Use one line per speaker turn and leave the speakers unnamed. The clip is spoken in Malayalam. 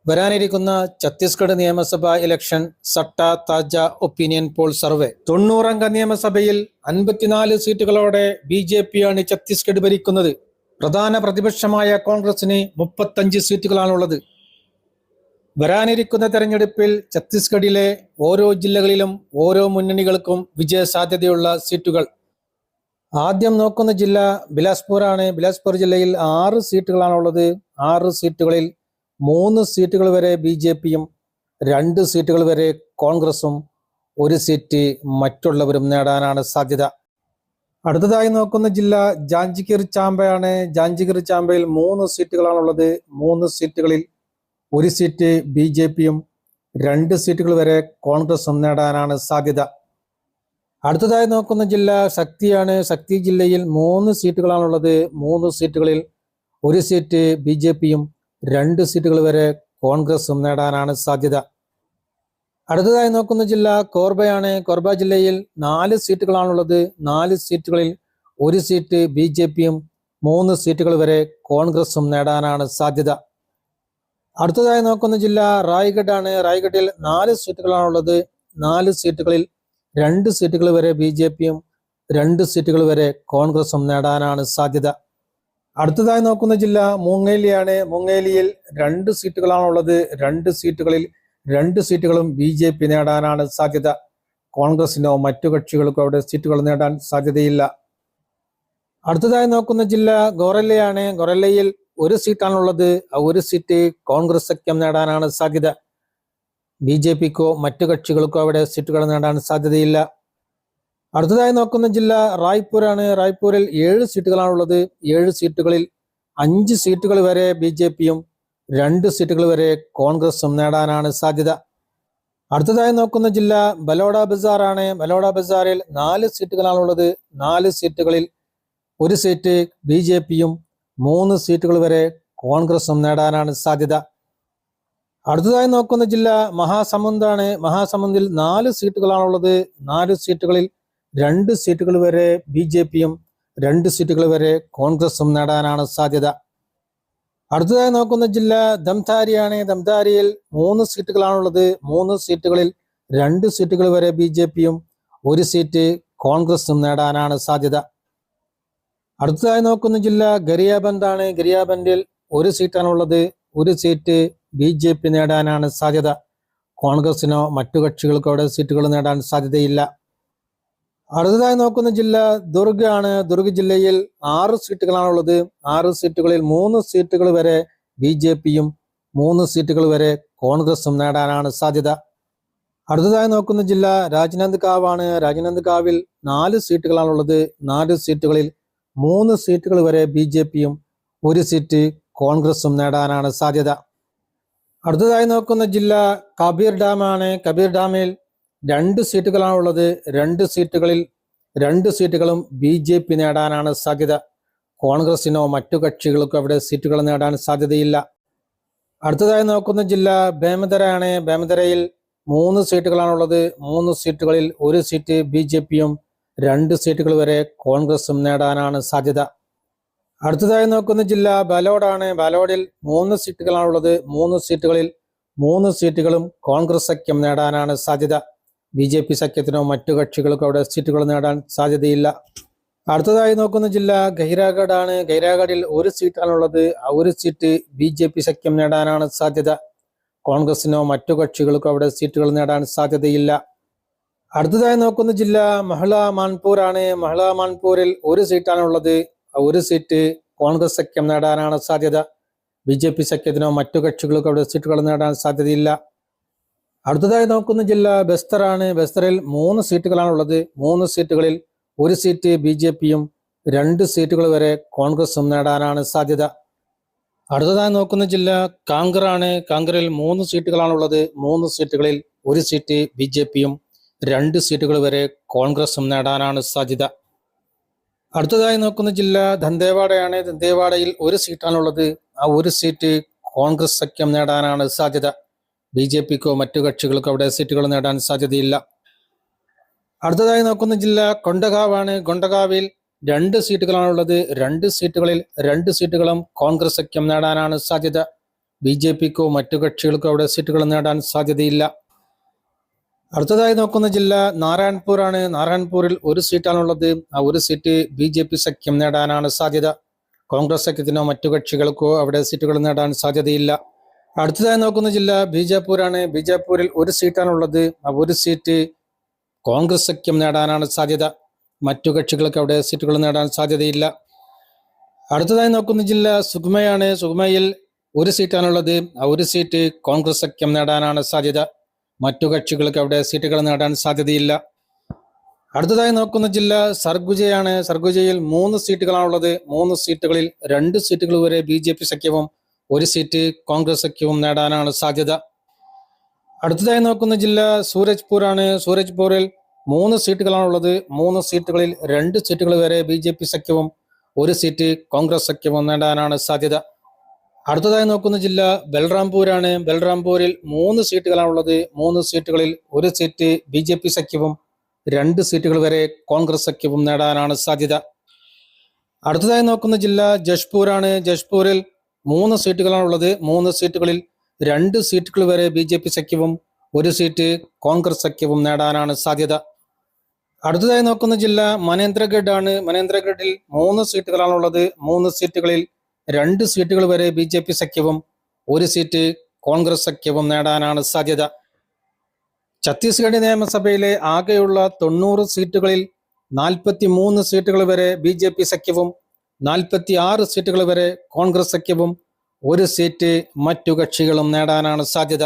വരാനിരിക്കുന്ന ഛത്തീസ്ഗഡ് നിയമസഭാ ഇലക്ഷൻ സട്ട താജ ഒപ്പീനിയൻ പോൾ സർവേ. 90-അംഗ നിയമസഭയിൽ 54 സീറ്റുകളോടെ BJP-യാണ് ഛത്തീസ്ഗഡ് ഭരിക്കുന്നത്. പ്രധാന പ്രതിപക്ഷമായ കോൺഗ്രസിന് 35 സീറ്റുകളാണുള്ളത്. വരാനിരിക്കുന്ന തെരഞ്ഞെടുപ്പിൽ ഛത്തീസ്ഗഡിലെ ഓരോ ജില്ലകളിലും ഓരോ മുന്നണികൾക്കും വിജയസാധ്യതയുള്ള സീറ്റുകൾ. ആദ്യം നോക്കുന്ന ജില്ല ബിലാസ്പൂർ ആണ്. ബിലാസ്പൂർ ജില്ലയിൽ 6 സീറ്റുകളാണുള്ളത്. 6 സീറ്റുകളിൽ 3 സീറ്റുകൾ വരെ BJP-യും 2 സീറ്റുകൾ വരെ കോൺഗ്രസും 1 സീറ്റ് മറ്റുള്ളവരും നേടാനാണ് സാധ്യത. അടുത്തതായി നോക്കുന്ന ജില്ല ജാഞ്ചിഗിർ ചാമ്പയാണ്. ജാഞ്ചിഗിർ ചാമ്പയിൽ 3 സീറ്റുകളാണുള്ളത്. 3 സീറ്റുകളിൽ 1 സീറ്റ് BJP-യും 2 സീറ്റുകൾ വരെ കോൺഗ്രസും നേടാനാണ് സാധ്യത. അടുത്തതായി നോക്കുന്ന ജില്ല ശക്തിയാണ്. ശക്തി ജില്ലയിൽ 3 സീറ്റുകളാണുള്ളത്. 3 സീറ്റുകളിൽ 1 സീറ്റ് BJP-യും 2 സീറ്റുകൾ വരെ കോൺഗ്രസും നേടാനാണ് സാധ്യത. അടുത്തതായി നോക്കുന്ന ജില്ല കോർബയാണ്. കോർബ ജില്ലയിൽ 4 സീറ്റുകളാണുള്ളത്. 4 സീറ്റുകളിൽ 1 സീറ്റ് BJP-യും 3 സീറ്റുകൾ വരെ കോൺഗ്രസും നേടാനാണ് സാധ്യത. അടുത്തതായി നോക്കുന്ന ജില്ല റായ്ഗഡ് ആണ്. റായ്ഗഡിൽ 4 സീറ്റുകളാണുള്ളത്. 4 സീറ്റുകളിൽ 2 സീറ്റുകൾ വരെ BJP-യും 2 സീറ്റുകൾ വരെ കോൺഗ്രസും നേടാനാണ് സാധ്യത. അടുത്തതായി നോക്കുന്ന ജില്ല മുംഗേലിയാണ്. മുംഗേലിയിൽ 2 സീറ്റുകളാണുള്ളത്. 2 സീറ്റുകളിൽ 2 സീറ്റുകളും BJP നേടാനാണ് സാധ്യത. കോൺഗ്രസിനോ മറ്റു കക്ഷികൾക്കോ അവിടെ സീറ്റുകൾ നേടാൻ സാധ്യതയില്ല. അടുത്തതായി നോക്കുന്ന ജില്ല ഗോറല്ലയാണ്. ഗോറല്ലയിൽ 1 സീറ്റാണുള്ളത്. 1 സീറ്റ് കോൺഗ്രസ് സഖ്യം നേടാനാണ് സാധ്യത. BJP-ക്കോ മറ്റു കക്ഷികൾക്കോ അവിടെ സീറ്റുകൾ നേടാൻ സാധ്യതയില്ല. അടുത്തതായി നോക്കുന്ന ജില്ല റായ്പൂരാണ്. റായ്പൂരിൽ 7 സീറ്റുകളാണുള്ളത്. 7 സീറ്റുകളിൽ 5 സീറ്റുകൾ വരെ BJP-യും 2 സീറ്റുകൾ വരെ കോൺഗ്രസും നേടാനാണ് സാധ്യത. അടുത്തതായി നോക്കുന്ന ജില്ല ബലോഡ ബസാർ ആണ്. ബലോഡ ബസാറിൽ 4 സീറ്റുകളാണുള്ളത്. 4 സീറ്റുകളിൽ 1 സീറ്റ് BJP-യും 3 സീറ്റുകൾ വരെ കോൺഗ്രസും നേടാനാണ് സാധ്യത. അടുത്തതായി നോക്കുന്ന ജില്ല മഹാസമുന്ദാണ്. മഹാസമുന്ദിൽ 4 സീറ്റുകളാണുള്ളത്. 4 സീറ്റുകളിൽ 2 സീറ്റുകൾ വരെ BJP-യും 2 സീറ്റുകൾ വരെ കോൺഗ്രസും നേടാനാണ് സാധ്യത. അടുത്തതായി നോക്കുന്ന ജില്ല ധംതാരിയാണ്. ധംതാരിയിൽ 3 സീറ്റുകളാണുള്ളത്. 3 സീറ്റുകളിൽ 2 സീറ്റുകൾ വരെ BJP-യും 1 സീറ്റ് കോൺഗ്രസും നേടാനാണ് സാധ്യത. അടുത്തതായി നോക്കുന്ന ജില്ല ഗരിയാബന്ദ് ആണ്. ഗരിയാബന്ദിൽ 1 സീറ്റാണുള്ളത്. 1 സീറ്റ് BJP നേടാനാണ് സാധ്യത. കോൺഗ്രസിനോ മറ്റു കക്ഷികൾക്കോ അവിടെ സീറ്റുകൾ നേടാൻ സാധ്യതയില്ല. അടുത്തതായി നോക്കുന്ന ജില്ല ദുർഗ് ആണ്. ദുർഗ് ജില്ലയിൽ 6 സീറ്റുകളാണുള്ളത്. 6 സീറ്റുകളിൽ 3 സീറ്റുകൾ വരെ BJP-യും 3 സീറ്റുകൾ വരെ കോൺഗ്രസും നേടാനാണ് സാധ്യത. അടുത്തതായി നോക്കുന്ന ജില്ല രാജ്നന്ദ്ഗാവ് ആണ്. രാജ്നന്ദ്ഗാവിൽ 4 സീറ്റുകളാണുള്ളത്. 4 സീറ്റുകളിൽ 3 സീറ്റുകൾ വരെ BJP-യും 1 സീറ്റ് കോൺഗ്രസും നേടാനാണ് സാധ്യത. അടുത്തതായി നോക്കുന്ന ജില്ല കബീർ ഡാം ആണ്. കബീർ ഡാമിൽ 2 സീറ്റുകളാണുള്ളത്. 2 സീറ്റുകളിൽ 2 സീറ്റുകളും BJP നേടാനാണ് സാധ്യത. കോൺഗ്രസിനോ മറ്റു കക്ഷികൾക്കോ അവിടെ സീറ്റുകൾ നേടാൻ സാധ്യതയില്ല. അടുത്തതായി നോക്കുന്ന ജില്ല ബേമതര ആണ്. ബേമതരയിൽ 3 സീറ്റുകളാണുള്ളത്. 3 സീറ്റുകളിൽ 1 സീറ്റ് BJP-യും 2 സീറ്റുകൾ വരെ കോൺഗ്രസും നേടാനാണ് സാധ്യത. അടുത്തതായി നോക്കുന്ന ജില്ല ബാലോഡാണ്. ബാലോഡിൽ 3 സീറ്റുകളാണുള്ളത്. 3 സീറ്റുകളിൽ 3 സീറ്റുകളും കോൺഗ്രസ് സഖ്യം നേടാനാണ് സാധ്യത. BJP സഖ്യത്തിനോ മറ്റു കക്ഷികൾക്കോ അവിടെ സീറ്റുകൾ നേടാൻ സാധ്യതയില്ല. അടുത്തതായി നോക്കുന്ന ജില്ല ഗൈരാഗഡ് ആണ്. ഗൈരാഗഡിൽ 1 സീറ്റാണുള്ളത്. 1 സീറ്റ് BJP സഖ്യം നേടാനാണ് സാധ്യത. കോൺഗ്രസിനോ മറ്റു കക്ഷികൾക്കോ അവിടെ സീറ്റുകൾ നേടാൻ സാധ്യതയില്ല. അടുത്തതായി നോക്കുന്ന ജില്ല മഹ്ള മാൻപൂർ ആണ്. മഹ്ള മാൻപൂരിൽ 1 സീറ്റാണുള്ളത്. 1 സീറ്റ് കോൺഗ്രസ് സഖ്യം നേടാനാണ് സാധ്യത. BJP സഖ്യത്തിനോ മറ്റു കക്ഷികൾക്കോ അവിടെ സീറ്റുകൾ നേടാൻ സാധ്യതയില്ല. അടുത്തതായി നോക്കുന്ന ജില്ല ബസ്തർ ആണ്. ബസ്തറിൽ 3 സീറ്റുകളാണുള്ളത്. 3 സീറ്റുകളിൽ 1 സീറ്റ് BJP-യും 2 സീറ്റുകൾ വരെ കോൺഗ്രസും നേടാനാണ് സാധ്യത. അടുത്തതായി നോക്കുന്ന ജില്ല കാങ്കർ ആണ്. കാങ്കറിൽ 3 സീറ്റുകളാണുള്ളത്. 3 സീറ്റുകളിൽ 1 സീറ്റ് BJP-യും 2 സീറ്റുകൾ വരെ കോൺഗ്രസും നേടാനാണ് സാധ്യത. അടുത്തതായി നോക്കുന്ന ജില്ല ദന്തേവാഡയാണ്. ദന്തേവാഡയിൽ 1 സീറ്റാണുള്ളത്. 1 സീറ്റ് കോൺഗ്രസ് സഖ്യം നേടാനാണ് സാധ്യത. BJP-ക്കോ മറ്റു കക്ഷികൾക്കോ അവിടെ സീറ്റുകൾ നേടാൻ സാധ്യതയില്ല. അടുത്തതായി നോക്കുന്ന ജില്ല കൊണ്ടഗാവാണ്. കൊണ്ടഗാവിൽ 2 സീറ്റുകളാണുള്ളത്. 2 സീറ്റുകളിൽ 2 സീറ്റുകളും കോൺഗ്രസ് സഖ്യം നേടാനാണ് സാധ്യത. BJPക്കോ മറ്റു കക്ഷികൾക്കോ അവിടെ സീറ്റുകൾ നേടാൻ സാധ്യതയില്ല. അടുത്തതായി നോക്കുന്ന ജില്ല നാരായൺപൂർ ആണ്. നാരായൺപൂരിൽ ഒരു സീറ്റാണുള്ളത്. ആ ഒരു സീറ്റ് BJP സഖ്യം നേടാനാണ് സാധ്യത. കോൺഗ്രസ് സഖ്യത്തിനോ മറ്റു കക്ഷികൾക്കോ അവിടെ സീറ്റുകൾ നേടാൻ സാധ്യതയില്ല. അടുത്തതായി നോക്കുന്ന ജില്ല ബീജാപ്പൂരാണ്. ബീജാപ്പൂരിൽ ഒരു സീറ്റാണുള്ളത്. ആ ഒരു സീറ്റ് കോൺഗ്രസ് സഖ്യം നേടാനാണ് സാധ്യത. മറ്റു കക്ഷികൾക്ക് അവിടെ സീറ്റുകൾ നേടാൻ സാധ്യതയില്ല. അടുത്തതായി നോക്കുന്ന ജില്ല സുഗ്മയാണ്. സുഗ്മയിൽ ഒരു സീറ്റാണുള്ളത്. ആ ഒരു സീറ്റ് കോൺഗ്രസ് സഖ്യം നേടാനാണ് സാധ്യത. മറ്റു കക്ഷികൾക്ക് അവിടെ സീറ്റുകൾ നേടാൻ സാധ്യതയില്ല. അടുത്തതായി നോക്കുന്ന ജില്ല സർഗുജയാണ്. സർഗുജയിൽ 3 സീറ്റുകളാണുള്ളത്. 3 സീറ്റുകളിൽ 2 സീറ്റുകൾ വരെ BJP സഖ്യവും 1 സീറ്റ് കോൺഗ്രസ് സഖ്യവും നേടാനാണ് സാധ്യത. അടുത്തതായി നോക്കുന്ന ജില്ല സൂരജ്പൂർ ആണ്. സൂരജ്പൂരിൽ 3 സീറ്റുകളാണുള്ളത്. 3 സീറ്റുകളിൽ 2 സീറ്റുകൾ വരെ BJP സഖ്യവും 1 സീറ്റ് കോൺഗ്രസ് സഖ്യവും നേടാനാണ് സാധ്യത. അടുത്തതായി നോക്കുന്ന ജില്ല ബൽറാംപൂരാണ്. ബൽറാംപൂരിൽ 3 സീറ്റുകളാണുള്ളത്. 3 സീറ്റുകളിൽ 1 സീറ്റ് BJP സഖ്യവും 2 സീറ്റുകൾ വരെ കോൺഗ്രസ് സഖ്യവും നേടാനാണ് സാധ്യത. അടുത്തതായി നോക്കുന്ന ജില്ല ജഷ്പൂരാണ്. ജഷ്പൂരിൽ 3 സീറ്റുകളാണുള്ളത്. 3 സീറ്റുകളിൽ 2 സീറ്റുകൾ വരെ BJP സഖ്യവും 1 സീറ്റ് കോൺഗ്രസ് സഖ്യവും നേടാനാണ് സാധ്യത. അടുത്തതായി നോക്കുന്ന ജില്ല മനേന്ദ്രഗഡ് ആണ്. മനേന്ദ്രഗഡിൽ 3 സീറ്റുകളാണുള്ളത്. 3 സീറ്റുകളിൽ 2 സീറ്റുകൾ വരെ BJP സഖ്യവും 1 സീറ്റ് കോൺഗ്രസ് സഖ്യവും നേടാനാണ് സാധ്യത. ഛത്തീസ്ഗഡ് നിയമസഭയിലെ ആകെയുള്ള 90 സീറ്റുകളിൽ 43 സീറ്റുകൾ വരെ BJP സഖ്യവും 46 സീറ്റുകൾ വരെ കോൺഗ്രസ് സഖ്യവും 1 സീറ്റ് മറ്റു കക്ഷികളും നേടാനാണ് സാധ്യത.